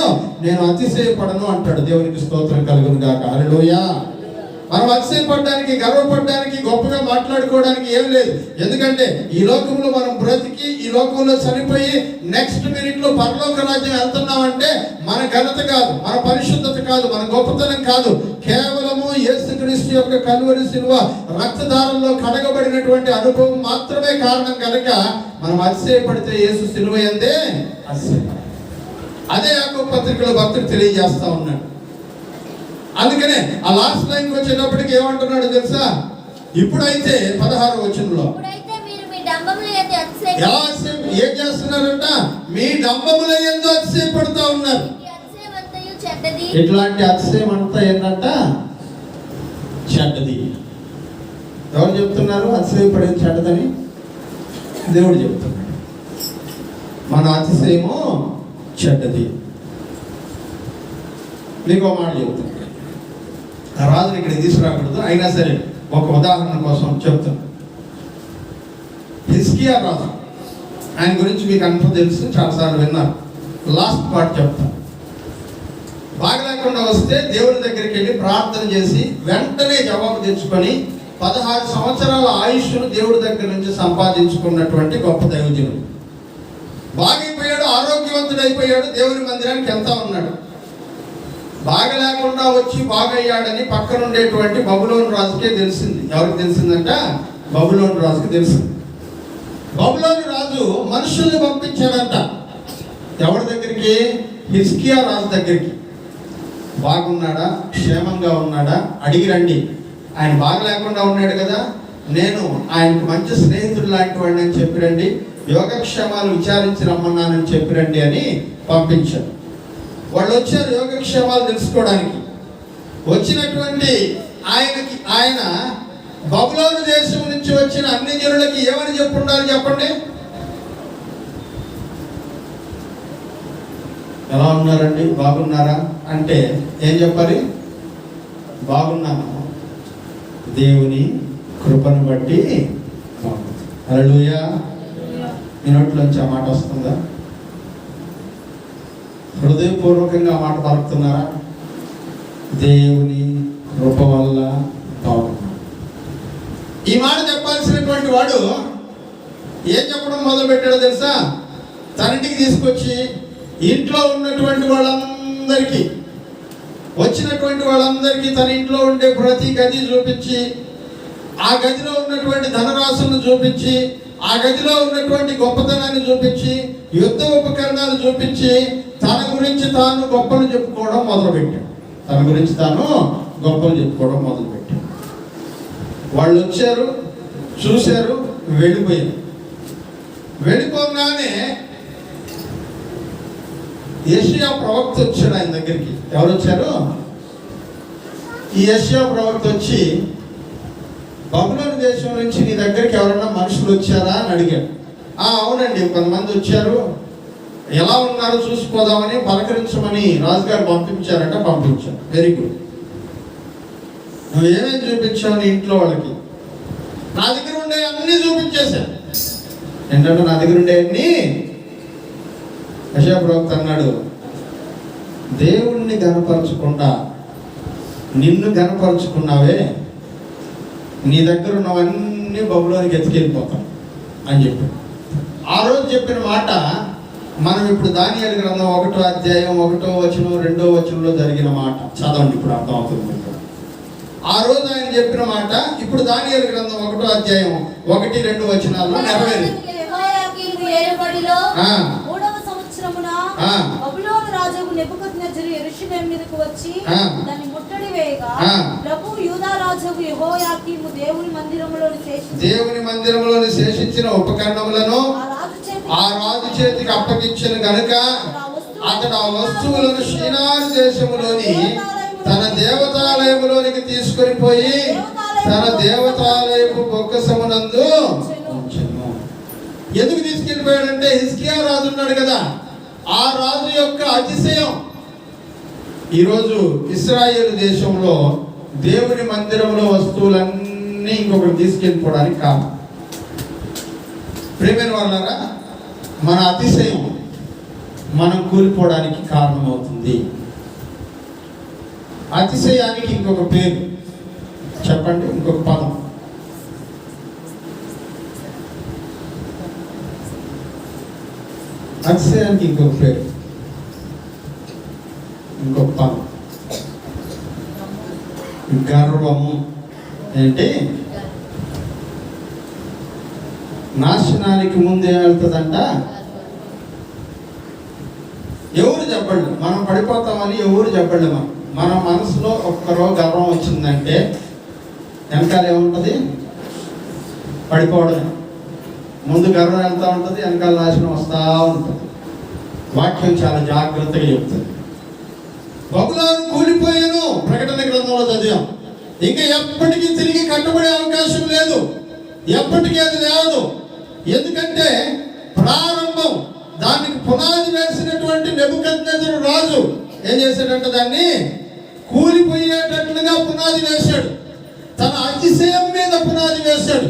నేను అతిశయపడను అంటాడు. దేవునికి స్తోత్రం కలుగును గాక. హల్లెలూయా. మనం అతిశయపడడానికి, గర్వపడడానికి, గొప్పగా మాట్లాడుకోవడానికి ఏం లేదు. ఎందుకంటే ఈ లోకంలో మనం బ్రతికి ఈ లోకంలో చనిపోయి నెక్స్ట్ మినిట్ లో పరలోక రాజ్యం వెళ్తున్నామంటే మన ఘనత కాదు, మన పరిశుద్ధత కాదు, మన గొప్పతనం కాదు, కేవలము యేసుక్రీస్తు యొక్క కల్వరి శిలువ రక్తధారంలో కడగబడినటువంటి అనుభవం మాత్రమే కారణం కనుక మనం అతిశయపడితే యేసు శిలువ యందే అతిశయం. అదే యాకోబు పత్రికలో భక్తుడు తెలియజేస్తా ఉన్నాడు. అందుకనే ఆ లాస్ట్ లైన్కి వచ్చేటప్పటికి ఏమంటున్నాడు తెలుసా? ఇప్పుడైతే 16వ వచనంలో ఏం చేస్తున్నారంట? మీ డంబముల యందు అతిశయపడుతూ ఉన్నారు. ఇట్లాంటి అతిశయం అంతా ఏంటంట? చెడ్డది. ఎవరు చెప్తున్నారు అతిశయపడేది చెడ్డదని? దేవుడు చెప్తున్నాడు. మన అతిశయము చెడ్డది. మీకు మాట చెప్తాను, రాజుని ఇక్కడ తీసుకురాకూడదు, అయినా సరే ఒక ఉదాహరణ కోసం చెప్తాను. హిజ్కియా రాజు, ఆయన గురించి మీకు అంతా తెలుసు, చాలాసార్లు విన్నారు. లాస్ట్ పార్ట్ చెప్తాను. బాగలేకుండా వస్తే దేవుడి దగ్గరికి వెళ్ళి ప్రార్థన చేసి వెంటనే జవాబు తెచ్చుకొని 16 సంవత్సరాల ఆయుష్ను దేవుడి దగ్గర నుంచి సంపాదించుకున్నటువంటి గొప్ప దైవజనుడు. బాగైపోయాడు, ఆరోగ్యవంతుడైపోయాడు, దేవుని మందిరానికి వెళ్తా ఉన్నాడు. బాగలేకుండా వచ్చి బాగయ్యాడని పక్కన ఉండేటువంటి బబులోను రాజుకే తెలిసింది. ఎవరికి తెలిసిందంట? బబులోను రాజుకి తెలిసింది. బబులోను రాజు మనుషుల్ని పంపించాడంట. ఎవరి దగ్గరికి? హిజ్కియా రాజు దగ్గరికి. బాగున్నాడా, క్షేమంగా ఉన్నాడా అడిగి రండి. ఆయన బాగలేకుండా ఉన్నాడు కదా, నేను ఆయనకు మంచి స్నేహితుడు లాంటి వాడిని అని చెప్పిరండి, యోగక్షేమాలు విచారించి రమ్మన్నానని చెప్పిరండి అని పంపించాడు. వాళ్ళు వచ్చారు యోగక్షేమాలు తెలుసుకోవడానికి. వచ్చినటువంటి ఆయన బబులోను దేశం నుంచి వచ్చిన అన్ని జనులకి ఏమని చెప్పుండాలి చెప్పండి? ఎలా ఉన్నారండి, బాగున్నారా అంటే ఏం చెప్పాలి? బాగున్నాను, దేవుని కృపను బట్టి. హల్లెలూయా. మీ నోట్లోంచి ఆ మాట వస్తుందా? హృదయపూర్వకంగా మాట పలుకుతున్నారా? దేవుని కృప వల్ల బాగున్నాడు. ఈ మాట చెప్పాల్సినటువంటి వాడు ఏం చెప్పడం మొదలు పెట్టాడో తెలుసా? తన ఇంటికి తీసుకొచ్చి ఇంట్లో ఉన్నటువంటి వాళ్ళందరికీ, వచ్చినటువంటి వాళ్ళందరికీ తన ఇంట్లో ఉండే ప్రతి గది చూపించి, ఆ గదిలో ఉన్నటువంటి ధనరాశులను చూపించి, ఆ గదిలో ఉన్నటువంటి గొప్పతనాన్ని చూపించి, యుద్ధ ఉపకరణాలు చూపించి, తన గురించి తాను గొప్పలు చెప్పుకోవడం మొదలుపెట్టాడు. తన గురించి తాను గొప్పలు చెప్పుకోవడం మొదలుపెట్టాడు. వాళ్ళు వచ్చారు, చూశారు, వెళ్ళిపోయారు. వెళ్ళిపోగానే యెషయా ప్రవక్త వచ్చాడు ఆయన దగ్గరికి. ఎవరు వచ్చారు? ఈ యెషయా ప్రవక్త వచ్చి, బబులోను దేశం నుంచి నీ దగ్గరికి ఎవరన్నా మనుషులు వచ్చారా అని అడిగాడు. అవునండి, కొంతమంది వచ్చారు, ఎలా ఉన్నారో చూసిపోదామని పలకరించమని రాజుగారు పంపించారంట. పంపించారు. Very good. నువ్వేమేమి చూపించావు నీ ఇంట్లో వాళ్ళకి? నా దగ్గర ఉండే అన్నీ చూపించేశాను. ఏంటంటే నా దగ్గర ఉండే అన్నీ. యెషయా ప్రవక్త అన్నాడు, దేవుణ్ణి గనపరచకుండా నిన్ను గనపరుచుకున్నావే, నీ దగ్గర ఉన్నవన్నీ బబులోనికి ఎత్తుకెళ్ళిపోతాం అని చెప్పి ఆ రోజు చెప్పిన మాట మనం ఇప్పుడు దానియేలు గ్రంథం 1వ అధ్యాయం 1వ వచనం 2వ వచనంలో జరిగిన మాట చదవండి. ఇప్పుడు అర్థమవుతుంది. ఆ రోజు ఆయన చెప్పిన మాట ఇప్పుడు దానియేలు గ్రంథం 1వ అధ్యాయం 1, 2 వచనాల్లో నెరవేరింది. బబులోను రాజుకు నెబుకద్నెజరు యెరూషలేము మీదకు వచ్చి దాన్ని ముట్టడి వేయగా ప్రభువు యూదా రాజుకు యెహోయాకీము దేవుని మందిరములోని శేషించిన ఉపకరణములను ఆ రాజు చేతికి అప్పగించిన గనుక అతడు ఆ వస్తువులను షీనారు దేశములోని తన దేవతాలయములోనికి తీసుకొని పోయి తన దేవతాలయపు బొక్కసమునందు ఉంచెను. ఎందుకు తీసుకెళ్ళిపోయాడంటే హిజ్కియా రాజు ఉన్నాడు కదా, ఆ రాజు యొక్క అతిశయం ఈరోజు ఇశ్రాయేలు దేశంలో దేవుని మందిరంలో వస్తువులన్నీ ఇంకొకటి తీసుకెళ్ళిపోవడానికి కారణం. ప్రేమైన వాళ్ళారా, మన అతిశయం మనం కూలిపోవడానికి కారణమవుతుంది. అతిశయానికి ఇంకొక పేరు చెప్పండి, ఇంకొక పదం. అతిశయానికి ఇంకొక పేరు, ఇంకొక పదం గర్వము. ఏంటి? నాశనానికి ముందు ఏం వెళ్తుందంట? ఎవరు చెప్పండి, మనం పడిపోతామని ఎవరు చెప్పండి. మన మనసులో ఒక్కరో గర్వం వచ్చిందంటే వెనకాల ఏముంటుంది? పడిపోవడమే. ముందు గర్వం వెళ్తూ ఉంటుంది, వెనకాల నాశనం వస్తూ ఉంటుంది. వాక్యం చాలా జాగ్రత్తగా చెప్తుంది. బబులోను కూలిపోయాను ప్రకటన గ్రంథంలో చదివాం. ఇంకా ఎప్పటికీ తిరిగి కట్టబడే అవకాశం లేదు, ఎప్పటికీ అది లేదు. ఎందుకంటే ప్రారంభం, దానికి పునాది వేసినటువంటి నెబుకద్నెజరు రాజు ఏం చేశాడంటే దాన్ని కూలిపోయేటట్లుగా పునాది వేశాడు. తన అతిశయం మీద పునాది వేశాడు,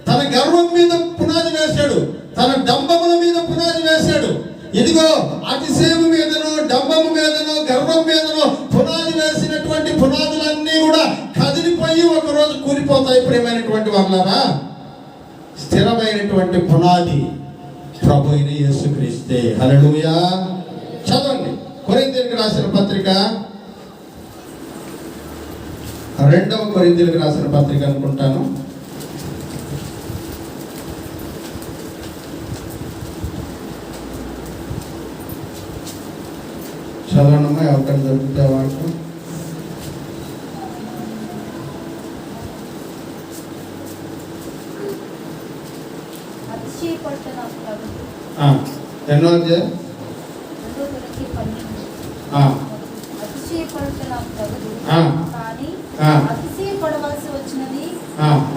తన గర్వం మీద పునాది వేశాడు, తన డంబముల మీద పునాది వేశాడు. ఇదిగో అతిశయం మీదనో డంబము మీదనో గర్వం మీదనో పునాది వేసినటువంటి పునాదులన్నీ కూడా కదిలిపోయి ఒకరోజు కూలిపోతాయి. ప్రియమైనటువంటి వాళ్ళారా, స్థిరమైనటువంటి పునాది ప్రభు అయిన యేసుక్రీస్తే. హల్లెలూయా. చదవండి కొరింథీయులకు రాసిన పత్రిక, 2వ కొరింథీయులకు రాసిన పత్రిక అనుకుంటాను. చదవనమ్మా, ఎవరికైనా దొరికితే వాడు. ఎన్నో అధ్యాయం?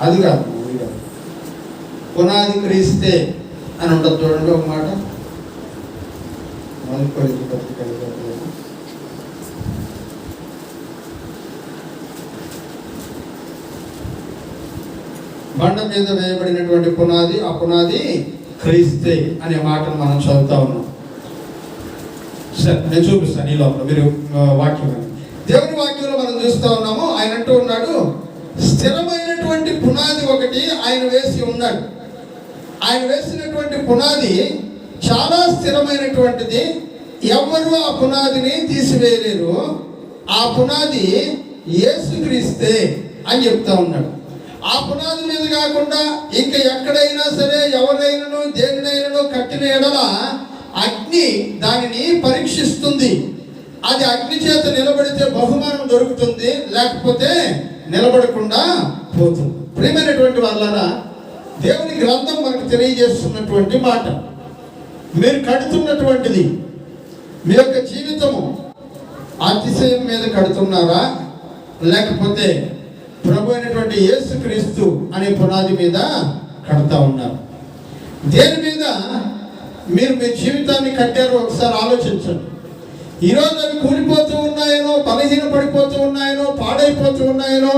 అది కాదు, పునాది క్రీస్తే అని ఉంటుంది చూడండి ఒక మాట. బండ మీద వేయబడినటువంటి పునాది, ఆ పునాది క్రీస్తే అనే మాటను మనం చదువుతా ఉన్నాం. సరే నేను చూపిస్తాను ఈ లోపల మీరు వాక్యం. దేవుని వాక్యంలో మనం చూస్తూ ఉన్నాము. ఆయన అంటూ ఉన్నాడు, స్థిరమైనటువంటి పునాది ఒకటి ఆయన వేసి ఉన్నాడు. ఆయన వేసినటువంటి పునాది చాలా స్థిరమైనటువంటిది. ఎవరు ఆ పునాదిని తీసివేయలేరు. ఆ పునాది యేసుక్రీస్తే అని చెప్తా ఉన్నాడు. ఆ పునాది మీద కాకుండా ఇంకా ఎక్కడైనా సరే ఎవరైనాను దేనినైనాను కట్టిన ఎడల అగ్ని దానిని పరీక్షిస్తుంది. అది అగ్ని చేత నిలబడితే బహుమానం దొరుకుతుంది, లేకపోతే నిలబడకుండా పోతుంది. ప్రియమైనటువంటి వాళ్ళారా, దేవుని గ్రంథం మనకు తెలియజేస్తున్నటువంటి మాట, మీరు కడుతున్నటువంటిది మీ యొక్క జీవితము అతిశయం మీద కడుతున్నారా, లేకపోతే ప్రభు అయినటువంటి యేసుక్రీస్తు అనే పునాది మీద కడతా ఉన్నారు? దేని మీద మీరు మీ జీవితాన్ని కట్టారో ఒకసారి ఆలోచించండి. ఈరోజు అవి కూలిపోతూ ఉన్నాయనో, బలహీన పడిపోతూ ఉన్నాయనో, పాడైపోతూ ఉన్నాయనో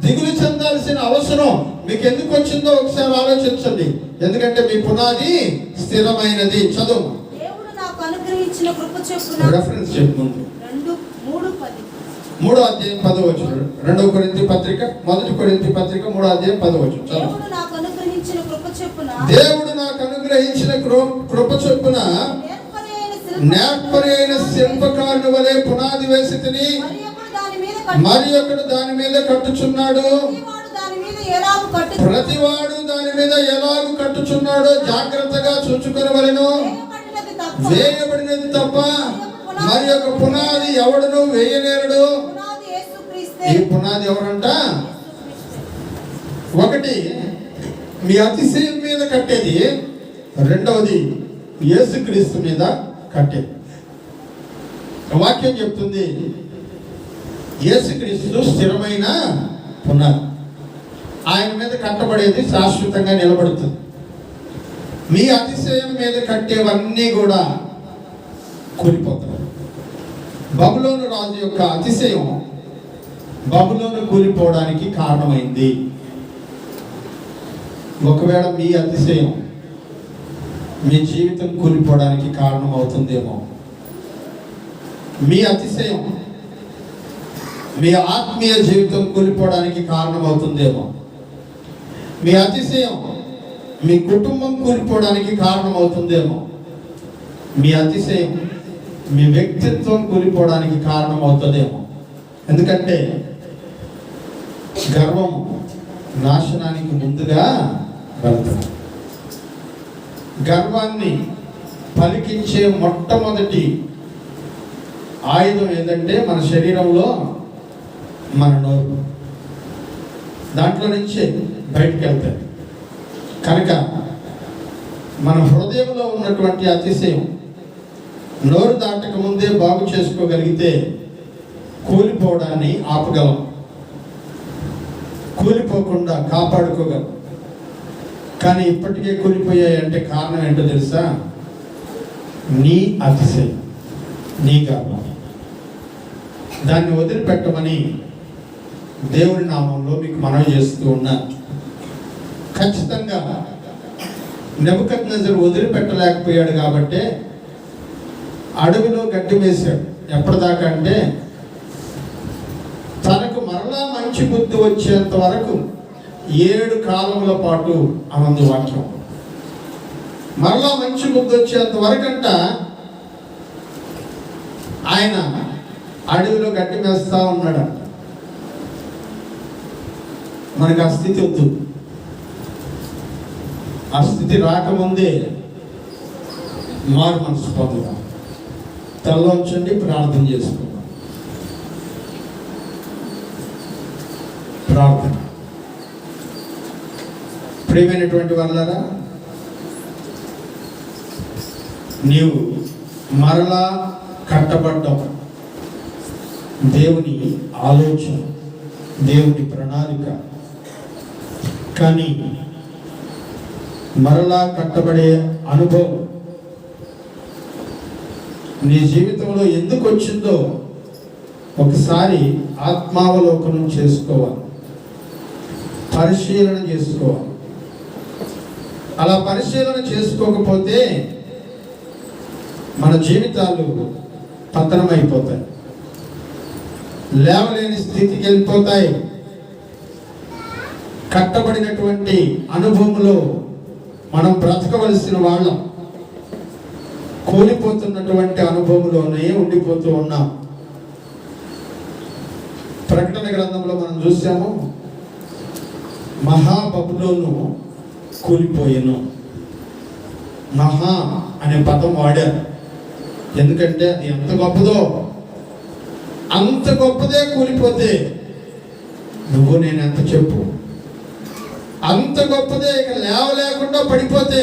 దిగులు చెందాల్సిన అవసరం మీకు ఎందుకు వచ్చిందో ఒకసారి ఆలోచించండి. ఎందుకంటే మీ పునాది స్థిరమైనది. చదువు. దేవుడు నాకు అనుగ్రహించిన కృప చొప్పున రెఫరెన్స్ చెప్పు. 3:10 అధ్యాయం 10 2 కొరింథీ పత్రిక 1 కొరింథీ పత్రిక 3 అధ్యాయం 10 దేవుడు నాకు అనుగ్రహించిన కృప చొప్పున నేర్పరైన శిల్పకారుని వలె పునాది వేసి తిని మరి ఒకడు దాని మీద కట్టుచున్నాడు. ప్రతివాడు దాని మీద ఎలాగు కట్టుచున్నాడో జాగ్రత్తగా చూచుకొనవలెను. వేయబడినది తప్ప మరి ఒక పునాది ఎవడును వేయలేరుడు. ఈ పునాది ఎవరంట? ఒకటి మీ అతిశయం మీద కట్టేది, రెండవది యేసుక్రీస్తు మీద కట్టేది. వాక్యం చెప్తుంది యేసుక్రీస్తు స్థిరమైన పునాది. ఆయన మీద కట్టబడేది శాశ్వతంగా నిలబడుతుంది. మీ అతిశయం మీద కట్టేవన్నీ కూడా కూలిపోతాయి. బబులోను రాజు యొక్క అతిశయం బబులోను కూలిపోవడానికి కారణమైంది. ఒకవేళ మీ అతిశయం మీ జీవితం కూలిపోవడానికి కారణం అవుతుందేమో. మీ అతిశయం మీ ఆత్మీయ జీవితం కూలిపోవడానికి కారణం అవుతుందేమో. మీ అతిశయం మీ కుటుంబం కూలిపోవడానికి కారణం అవుతుందేమో. మీ అతిశయం మీ వ్యక్తిత్వం కూలిపోవడానికి కారణం అవుతుందేమో. ఎందుకంటే గర్వం నాశనానికి ముందుగా వెళ్తుంది. గర్వాన్ని పలికించే మొట్టమొదటి ఆయుధం ఏదంటే మన శరీరంలో మన నోరు. దాంట్లో నుంచే బయటకు వెళ్తాయి. కనుక మన హృదయంలో ఉన్నటువంటి అతిశయం నోరు దాటక ముందే బాగు చేసుకోగలిగితే కూలిపోవడాన్ని ఆపగలం, కూలిపోకుండా కాపాడుకోగలం. కానీ ఇప్పటికే కూలిపోయాయంటే కారణం ఏంటో తెలుసా? నీ అతిశయం, నీ గర్వం. దాన్ని వదిలిపెట్టమని దేవుని నామంలో మీకు మనవి చేస్తూ ఉన్నా. ఖచ్చితంగా నెబుకద్నెజరు వదిలిపెట్టలేకపోయాడు కాబట్టే అడవిలో గడ్డి వేశాడు. ఎప్పటిదాకా అంటే తనకు మరలా మంచి బుద్ధి వచ్చేంత వరకు 7 కాలముల పాటు అనందు వాక్యం. మరలా మంచి బుద్ధి వచ్చేంత వరకంట ఆయన అడవిలో గడ్డి వేస్తా ఉన్నాడంట. మనకు ఆ స్థితి వద్దు. ఆ స్థితి రాకముందే మారు మనసు పొందుదాం. తలలోంచండి, ప్రార్థన చేసుకుందాం. ప్రార్థన. ప్రియమైనటువంటి వాళ్ళారా, నీవు మరలా కట్టబడ్డావు. దేవుని ఆలోచన, దేవుని ప్రణాళిక. కానీ మరలా కట్టబడే అనుభవం నీ జీవితంలో ఎందుకు వచ్చిందో ఒకసారి ఆత్మావలోకనం చేసుకోవాలి, పరిశీలన చేసుకోవాలి. అలా పరిశీలన చేసుకోకపోతే మన జీవితాలు పతనమైపోతాయి, లేవలేని స్థితికి వెళ్ళిపోతాయి. కట్టబడినటువంటి అనుభవంలో మనం బ్రతకవలసిన వాళ్ళం కూలిపోతున్నటువంటి అనుభవంలోనే ఉండిపోతూ ఉన్నాం. ప్రకటన గ్రంథంలో మనం చూసాము, మహాబబులోను కూలిపోయెను. మహా అనే పదం వాడారు, ఎందుకంటే అది ఎంత గొప్పదో. అంత గొప్పదే కూలిపోతే నువ్వు నేను ఎంత చెప్పు. అంత గొప్పదే ఇక లేవలేకుండా పడిపోతే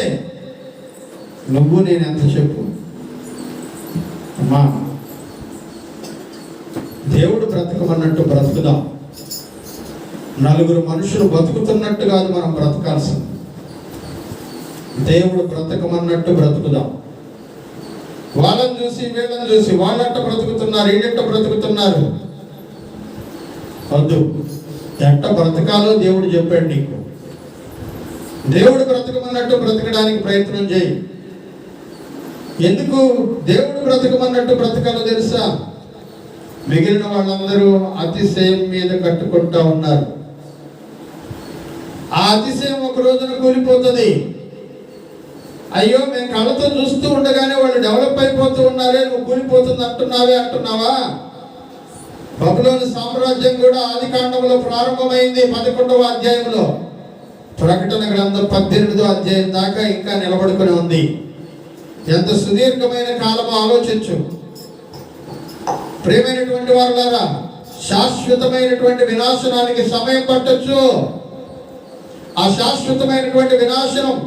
నువ్వు నేను ఎంత చెప్పు. అమ్మా, దేవుడు బ్రతకమన్నట్టు బ్రతుకుదాం. నలుగురు మనుషులు బతుకుతున్నట్టు కాదు మనం బ్రతకాల్సింది, దేవుడు బ్రతకమన్నట్టు బ్రతుకుదాం. వాళ్ళని చూసి వీళ్ళని చూసి వాళ్ళంట బ్రతుకుతున్నారు, వీళ్ళంట బ్రతుకుతున్నారు వద్దు. ఎట్ట బ్రతకాలో దేవుడు చెప్పాడు నీకు. దేవుడు బ్రతకమన్నట్టు బ్రతకడానికి ప్రయత్నం చేయి. ఎందుకు దేవుడు బ్రతకమన్నట్టు బ్రతకాలో తెలుసా? మిగిలిన వాళ్ళందరూ అతిశయం మీద కట్టుకుంటా ఉన్నారు. ఆ అతిశయం ఒక రోజున కూలిపోతుంది. అయ్యో, మేము కళ్ళతో చూస్తూ ఉండగానే వాళ్ళు డెవలప్ అయిపోతూ ఉన్నారే, నువ్వు కూలిపోతుంది అంటున్నావా? బబులోను సామ్రాజ్యం కూడా ఆది కాండంలో ప్రారంభమైంది 11వ అధ్యాయంలో. ప్రకటన గ్రంథం 18వ అధ్యాయం దాకా ఇంకా నిలబడుకుని ఉంది. ఎంత సుదీర్ఘమైన కాలమో ఆలోచించు. ప్రియమైనటువంటి వారులారా, శాశ్వతమైనటువంటి వినాశనానికి సమయం పట్టొచ్చు. ఆ శాశ్వతమైనటువంటి వినాశనం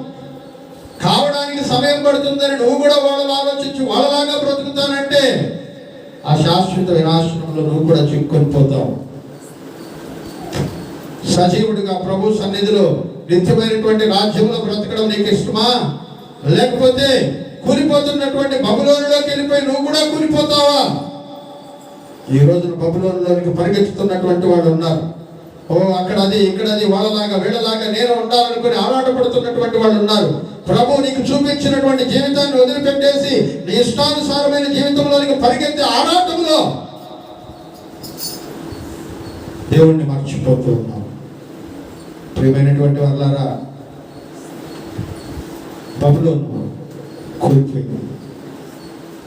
కావడానికి సమయం పడుతుందని నువ్వు కూడా వాళ్ళని ఆలోచించు. వాళ్ళలాగా బ్రతుకుతానంటే ఆ శాశ్వత వినాశనంలో నువ్వు కూడా చిక్కుకొని పోతావు. సజీవుడిగా ప్రభు సన్నిధిలో నిత్యమైనటువంటి రాజ్యంలో బ్రతకడం నీకు ఇష్టమా? లేకపోతే కూలిపోతున్నటువంటి బబులోనులోకి వెళ్ళిపోయి నువ్వు కూడా కూలిపోతావా? ఈ రోజున బబులోనులోనికి పరిగెత్తుతున్నటువంటి వాళ్ళు ఉన్నారు. ఓ, అక్కడ అది ఇక్కడ అది, వాళ్ళలాగా వీళ్ళలాగా నేను ఉండాలనుకుని ఆరాటపడుతున్నటువంటి వాళ్ళు ఉన్నారు. ప్రభు నీకు చూపించినటువంటి జీవితాన్ని వదిలిపెట్టేసి నీ ఇష్టానుసారమైన జీవితంలోనికి పరిగెత్తే ఆరాటంలో దేవుణ్ణి మర్చిపోతూ ఉన్నాం. ప్రియమైనటువంటి వాళ్ళారా, బబులోను కూలిపోయింది.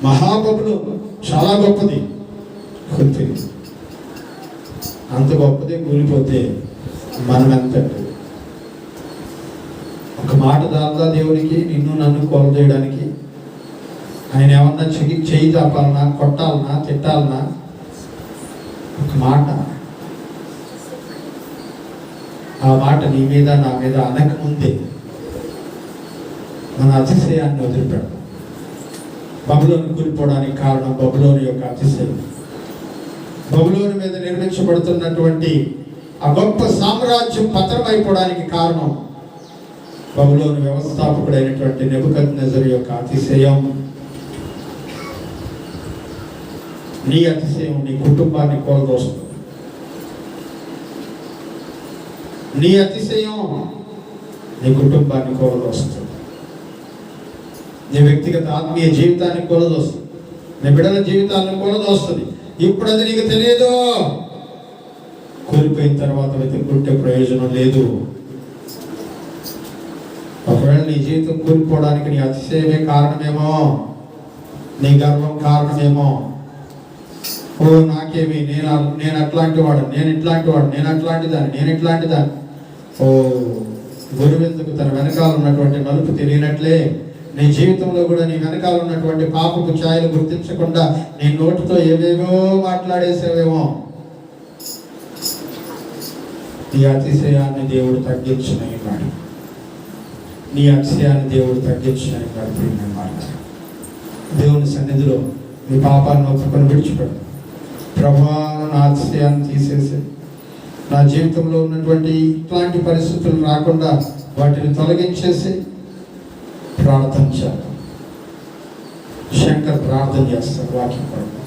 మహాబబులోను చాలా గొప్పది, కూలిపోయింది. అంత గొప్పదే కూలిపోతే మనం ఎంత? ఒక మాట దాల్దా దేవునికి, నిన్ను నన్ను కొల చేయడానికి. ఆయన ఏమన్నా చెయ్యి చాపాలనా, కొట్టాలనా, తిట్టాలనా? ఒక మాట, ఆ మాట నీ మీద నా మీద అనకముందే మన అతిశయాన్ని వదిలిపెడతాం. బబులోను కూలిపోవడానికి కారణం బబులోను యొక్క అతిశయం. బబులోను మీద నిర్మించబడుతున్నటువంటి ఆ గొప్ప సామ్రాజ్యం పతనం అయిపోవడానికి కారణం బబులోను వ్యవస్థాపకుడైనటువంటి నెబుకద్నెజరు యొక్క అతిశయం. నీ అతిశయం నీ కుటుంబాన్ని కోల్దోస్తుంది. నీ అతిశయం నీ కుటుంబాన్ని కోల్దోస్తుంది. నీ వ్యక్తిగత ఆత్మీయ జీవితాన్ని కోల్దోస్తుంది. నీ బిడ్డల జీవితాన్ని కోల్దోస్తుంది. ఇప్పుడు అది నీకు తెలియదు. కోల్పోయిన తర్వాత వెతుక్కుంటే ప్రయోజనం లేదు. ఒకవేళ నీ జీవితం కోల్పోవడానికి నీ అతిశయమే కారణమేమో, నీ గర్వం కారణమేమో. ఓ, నాకేమి, నేను అట్లాంటి వాడు, నేను ఇట్లాంటి వాడు, నేను అట్లాంటి దాన్ని, నేను ఇట్లాంటి దాన్ని. ఓ, గురువెందుకు తన వెనకాల ఉన్నటువంటి నలుపు తెలియనట్లే నీ జీవితంలో కూడా నీ వెనకాల ఉన్నటువంటి పాపపు ఛాయలు గుర్తించకుండా నీ నోటితో ఏవేవో మాట్లాడేసేవేమో. నీ అతిశయాన్ని దేవుడు తగ్గించున్నాడు. నీ అతిశయాన్ని దేవుడు తగ్గించున్నాడు. దేవుని సన్నిధిలో నీ పాపాలను ఒప్పుకొని విడిచిపెడు. ప్రభువా, నా అతిశయాన్ని తీసేసి నా జీవితంలో ఉన్నటువంటి ఇట్లాంటి పరిస్థితులు రాకుండా వాటిని తొలగించేసి ప్రార్థన చేద్దాం. శంకర్ ప్రార్థన చేస్తారు వాక్యం కొరకు.